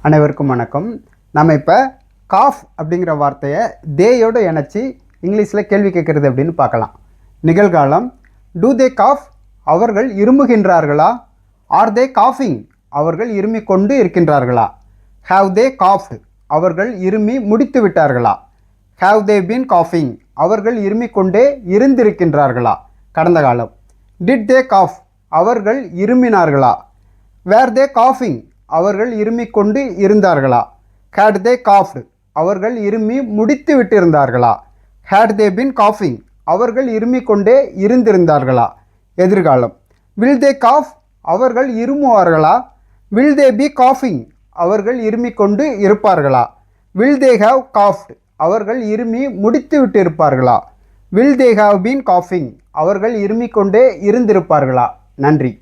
அனைவருக்கும் வணக்கம். நம்ம இப்போ காஃப் அப்படிங்கிற வார்த்தையை தேயோடு இணைச்சி இங்கிலீஷில் கேள்வி கேட்குறது அப்படின்னு பார்க்கலாம். நிகழ்காலம் டூ தே காஃப், அவர்கள் இருமுகின்றார்களா? ஆர் தே காஃபிங், அவர்கள் இருமிக் கொண்டு இருக்கின்றார்களா? ஹாவ் தே காஃப்ட், அவர்கள் இருமி முடித்து விட்டார்களா? ஹாவ் தே பீன் காஃபிங், அவர்கள் இருமிக் கொண்டே இருந்திருக்கின்றார்களா? கடந்த காலம். டிட் தே காஃப், அவர்கள் இருமினார்களா? வேர் தே காஃபிங், அவர்கள் இருமிக் கொண்டு இருந்தார்களா? ஹேட் தே காஃப்ட், அவர்கள் இருமி முடித்து விட்டிருந்தார்களா? ஹேட் தே பின் காஃபிங், அவர்கள் இருமிக் கொண்டே இருந்திருந்தார்களா? எதிர்காலம். வில் தே காஃப், அவர்கள் இருமுவார்களா? வில் தே பி காஃபிங், அவர்கள் இருமிக் கொண்டு இருப்பார்களா? வில் தே ஹாவ் காஃப்ட், அவர்கள் இருமி முடித்து விட்டு இருப்பார்களா? வில் தே ஹாவ் பீன் காஃபிங், அவர்கள் இருமிக் கொண்டே இருந்திருப்பார்களா? நன்றி.